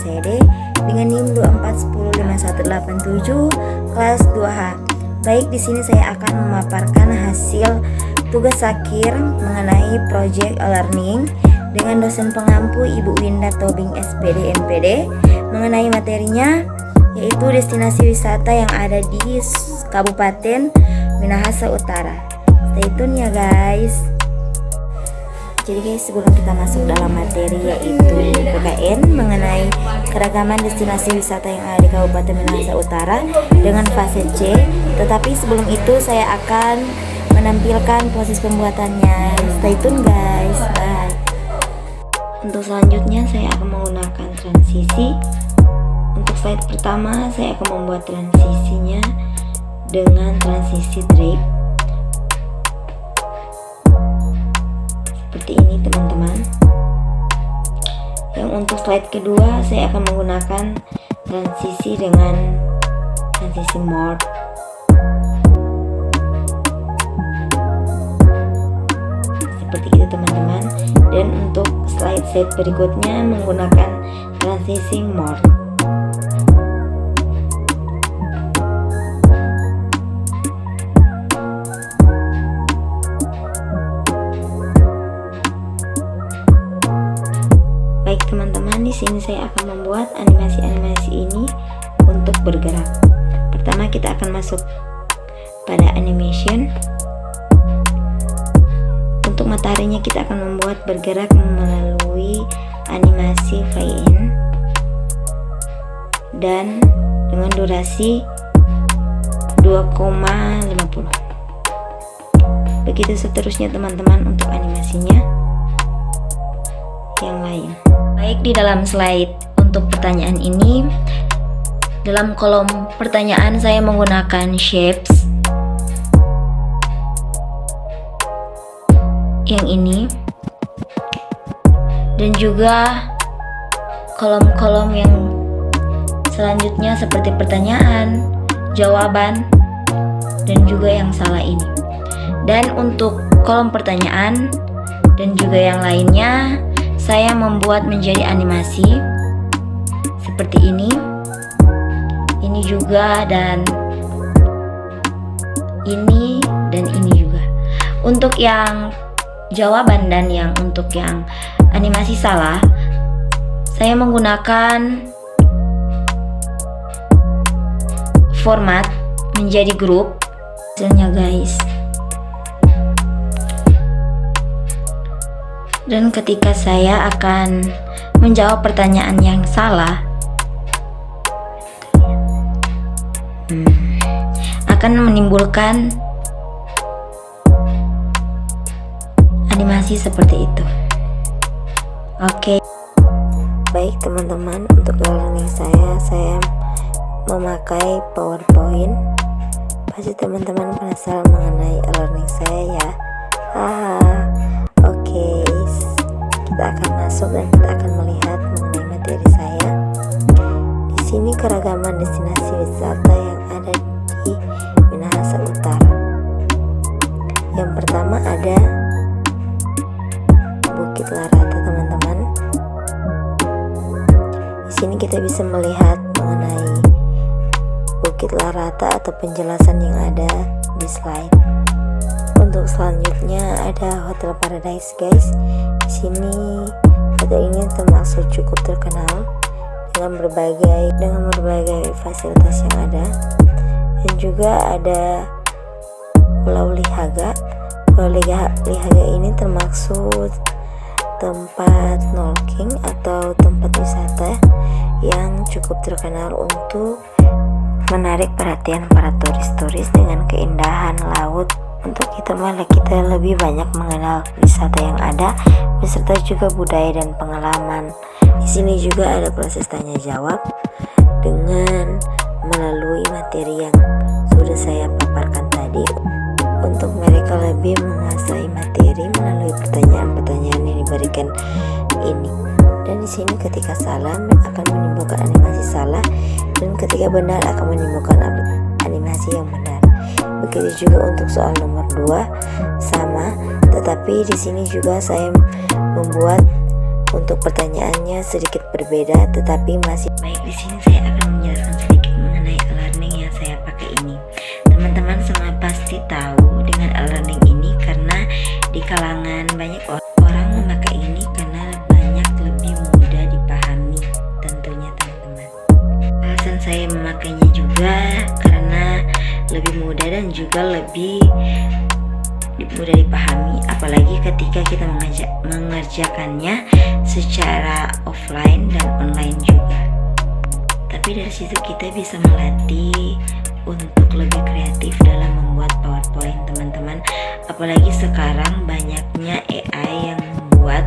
ABCD dengan NIM 2410518 kelas 2H. Baik, di sini saya akan memaparkan hasil tugas akhir mengenai project e-learning dengan dosen pengampu Ibu Winda Tobing SPD MPD mengenai materinya yaitu destinasi wisata yang ada di Kabupaten Minahasa Utara. Stay tune ya guys. Jadi guys, sebelum kita masuk dalam materi yaitu PKN mengenai keragaman destinasi wisata yang ada di Kabupaten Minahasa Utara dengan fase C, tetapi sebelum itu saya akan menampilkan proses pembuatannya. Stay tune guys. Bye. Untuk selanjutnya saya akan menggunakan transisi. Untuk slide pertama saya akan membuat transisinya dengan transisi drape seperti ini teman-teman. Yang untuk slide kedua saya akan menggunakan transisi dengan transisi morph seperti itu teman-teman. Dan untuk slide berikutnya menggunakan transisi morph. Baik teman-teman, di sini saya akan membuat animasi-animasi ini untuk bergerak. Pertama kita akan masuk pada animation. Untuk mataharinya kita akan membuat bergerak melalui animasi fly in dan dengan durasi 2,50. Begitu seterusnya teman-teman untuk animasinya yang lain. Baik, di dalam slide untuk pertanyaan ini, dalam kolom pertanyaan saya menggunakan shapes yang ini dan juga kolom-kolom yang selanjutnya seperti pertanyaan, jawaban, dan juga yang salah ini. Dan untuk kolom pertanyaan dan juga yang lainnya saya membuat menjadi animasi seperti ini juga, dan ini juga. Untuk yang jawaban dan untuk yang animasi salah saya menggunakan format menjadi grup hasilnya guys. Dan ketika saya akan menjawab pertanyaan yang salah, akan menimbulkan animasi seperti itu. Oke. Baik teman-teman, untuk e-learning saya memakai PowerPoint. Pasti teman-teman penasaran mengenai e-learning saya ya. Oke, kita akan masuk dan kita akan melihat mengenai materi saya. Di sini keragaman destinasi wisata yang ada di Minahasa Utara. Yang pertama ada Bukit Larata teman-teman. Di sini kita bisa melihat mengenai Bukit Larata atau penjelasan yang ada di slide. Untuk selanjutnya ada Hotel Paradise guys. Di sini hotel ini termasuk cukup terkenal dengan berbagai fasilitas yang ada. Dan juga ada Pulau Lihaga. Pulau Lihaga ini termasuk tempat snorkeling atau tempat wisata yang cukup terkenal untuk menarik perhatian para turis-turis dengan keindahan laut. Untuk kita lebih banyak mengenal wisata yang ada beserta juga budaya dan pengalaman. Di sini juga ada proses tanya jawab dengan melalui materi yang sudah saya paparkan tadi untuk mereka lebih menguasai materi melalui pertanyaan-pertanyaan yang diberikan ini. Dan di sini ketika salah akan menimbulkan animasi salah dan ketika benar akan menimbulkan animasi yang benar. Begitu juga untuk soal nomor 2 sama, tetapi di sini juga saya membuat Untuk pertanyaannya sedikit berbeda tetapi masih baik. Di sini saya akan menjelaskan sedikit mengenai e-learning yang saya pakai ini. Teman-teman semua pasti tahu dengan e-learning ini karena di kalangan banyak orang memakai ini karena banyak lebih mudah dipahami tentunya teman-teman. Alasan saya memakainya juga karena lebih mudah dan juga lebih mudah dipahami, apalagi ketika kita mengerjakannya secara offline dan online juga. Tapi dari situ kita bisa melatih untuk lebih kreatif dalam membuat PowerPoint teman-teman. Apalagi sekarang banyaknya AI yang membuat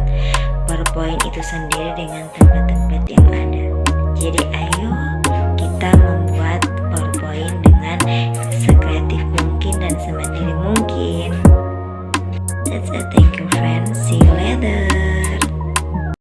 PowerPoint itu sendiri dengan template-template yang ada. Jadi ayo kita membuat PowerPoint dengan sekreatif mungkin dan semandiri mungkin. That's it, thank you friends, see you later.